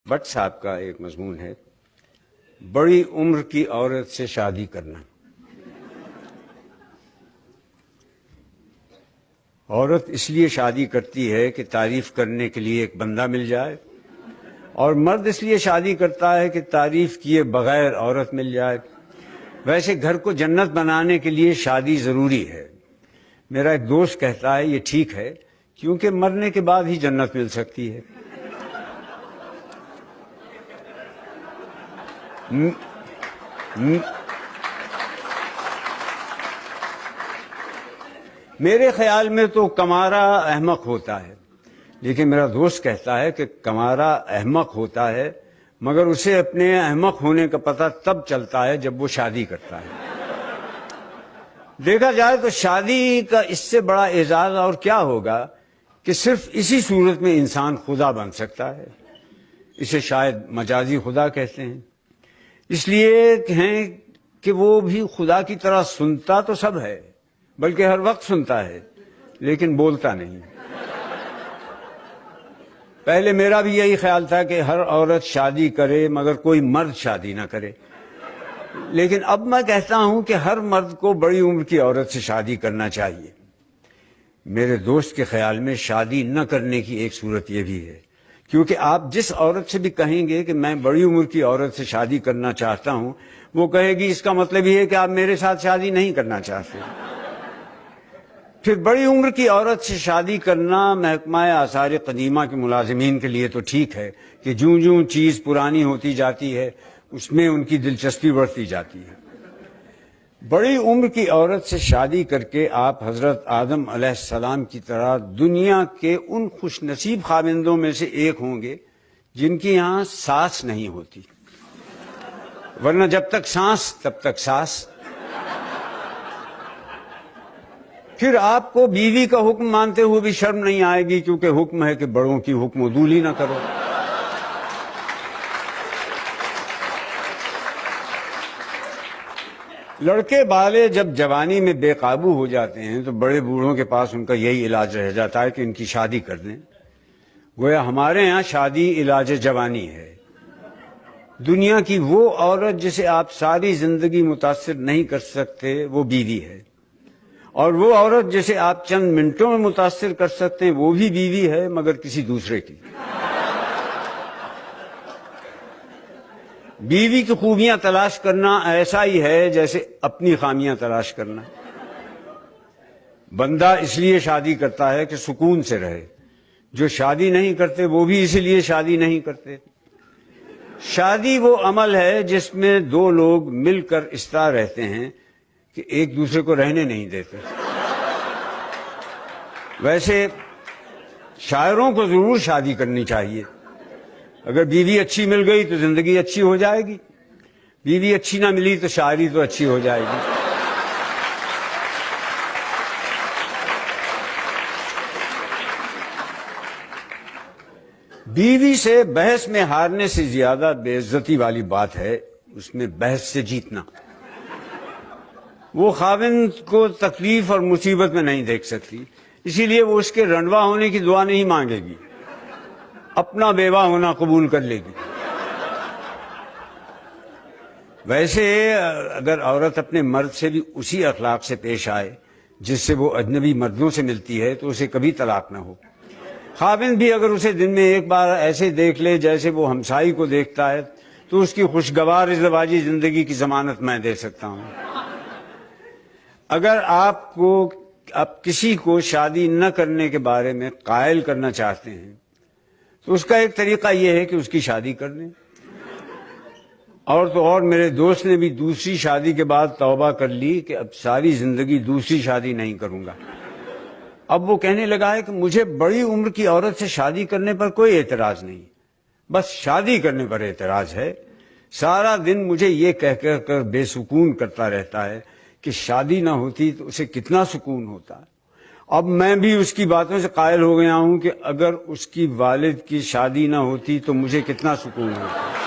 But صاحب کا ایک مضمون ہے، بڑی عمر کی عورت سے شادی کرنا۔ عورت اس لیے شادی کرتی ہے کہ تعریف کرنے کے لیے ایک بندہ مل جائے، اور مرد اس لیے شادی کرتا ہے کہ تعریف کیے بغیر عورت مل جائے۔ ویسے گھر کو جنت بنانے کے لیے شادی ضروری ہے۔ میرا ایک دوست کہتا ہے یہ ٹھیک ہے کیونکہ مرنے کے بعد ہی جنت مل سکتی ہے۔ میرے خیال میں تو کمارا احمق ہوتا ہے، لیکن میرا دوست کہتا ہے کہ کمارا احمق ہوتا ہے مگر اسے اپنے احمق ہونے کا پتہ تب چلتا ہے جب وہ شادی کرتا ہے۔ دیکھا جائے تو شادی کا اس سے بڑا اعزاز اور کیا ہوگا کہ صرف اسی صورت میں انسان خدا بن سکتا ہے۔ اسے شاید مجازی خدا کہتے ہیں، اس لیے ہیں کہ وہ بھی خدا کی طرح سنتا تو سب ہے، بلکہ ہر وقت سنتا ہے لیکن بولتا نہیں۔ پہلے میرا بھی یہی خیال تھا کہ ہر عورت شادی کرے مگر کوئی مرد شادی نہ کرے، لیکن اب میں کہتا ہوں کہ ہر مرد کو بڑی عمر کی عورت سے شادی کرنا چاہیے۔ میرے دوست کے خیال میں شادی نہ کرنے کی ایک صورت یہ بھی ہے، کیونکہ آپ جس عورت سے بھی کہیں گے کہ میں بڑی عمر کی عورت سے شادی کرنا چاہتا ہوں، وہ کہے گی اس کا مطلب یہ ہے کہ آپ میرے ساتھ شادی نہیں کرنا چاہتے۔ پھر بڑی عمر کی عورت سے شادی کرنا محکمہ آثار قدیمہ کے ملازمین کے لیے تو ٹھیک ہے کہ جوں جوں چیز پرانی ہوتی جاتی ہے اس میں ان کی دلچسپی بڑھتی جاتی ہے۔ بڑی عمر کی عورت سے شادی کر کے آپ حضرت آدم علیہ السلام کی طرح دنیا کے ان خوش نصیب خاوندوں میں سے ایک ہوں گے جن کی یہاں ساس نہیں ہوتی، ورنہ جب تک سانس تب تک ساس۔ پھر آپ کو بیوی کا حکم مانتے ہوئے بھی شرم نہیں آئے گی، کیونکہ حکم ہے کہ بڑوں کی حکم عدولی نہ کرو۔ لڑکے بالے جب جوانی میں بے قابو ہو جاتے ہیں تو بڑے بوڑھوں کے پاس ان کا یہی علاج رہ جاتا ہے کہ ان کی شادی کر دیں۔ گویا ہمارے ہاں شادی علاج جوانی ہے۔ دنیا کی وہ عورت جسے آپ ساری زندگی متاثر نہیں کر سکتے وہ بیوی ہے، اور وہ عورت جسے آپ چند منٹوں میں متاثر کر سکتے ہیں وہ بھی بیوی ہے، مگر کسی دوسرے کی۔ بیوی کی خوبیاں تلاش کرنا ایسا ہی ہے جیسے اپنی خامیاں تلاش کرنا۔ بندہ اس لیے شادی کرتا ہے کہ سکون سے رہے، جو شادی نہیں کرتے وہ بھی اسی لیے شادی نہیں کرتے۔ شادی وہ عمل ہے جس میں دو لوگ مل کر اس طرح رہتے ہیں کہ ایک دوسرے کو رہنے نہیں دیتے۔ ویسے شاعروں کو ضرور شادی کرنی چاہیے۔ اگر بیوی اچھی مل گئی تو زندگی اچھی ہو جائے گی، بیوی اچھی نہ ملی تو شاعری تو اچھی ہو جائے گی۔ بیوی سے بحث میں ہارنے سے زیادہ بے عزتی والی بات ہے اس میں بحث سے جیتنا۔ وہ خاوند کو تکلیف اور مصیبت میں نہیں دیکھ سکتی، اسی لیے وہ اس کے رنڈوا ہونے کی دعا نہیں مانگے گی، اپنا بیوہ ہونا قبول کر لے گی۔ ویسے اگر عورت اپنے مرد سے بھی اسی اخلاق سے پیش آئے جس سے وہ اجنبی مردوں سے ملتی ہے تو اسے کبھی طلاق نہ ہو۔ خاوند بھی اگر اسے دن میں ایک بار ایسے دیکھ لے جیسے وہ ہمسائی کو دیکھتا ہے تو اس کی خوشگوار ازدواجی زندگی کی ضمانت میں دے سکتا ہوں۔ اگر آپ کسی کو شادی نہ کرنے کے بارے میں قائل کرنا چاہتے ہیں تو اس کا ایک طریقہ یہ ہے کہ اس کی شادی کر دیں۔ اور تو اور میرے دوست نے بھی دوسری شادی کے بعد توبہ کر لی کہ اب ساری زندگی دوسری شادی نہیں کروں گا۔ اب وہ کہنے لگا ہے کہ مجھے بڑی عمر کی عورت سے شادی کرنے پر کوئی اعتراض نہیں، بس شادی کرنے پر اعتراض ہے۔ سارا دن مجھے یہ کہہ کر بے سکون کرتا رہتا ہے کہ شادی نہ ہوتی تو اسے کتنا سکون ہوتا۔ اب میں بھی اس کی باتوں سے قائل ہو گیا ہوں کہ اگر اس کی والد کی شادی نہ ہوتی تو مجھے کتنا سکون ہوتا۔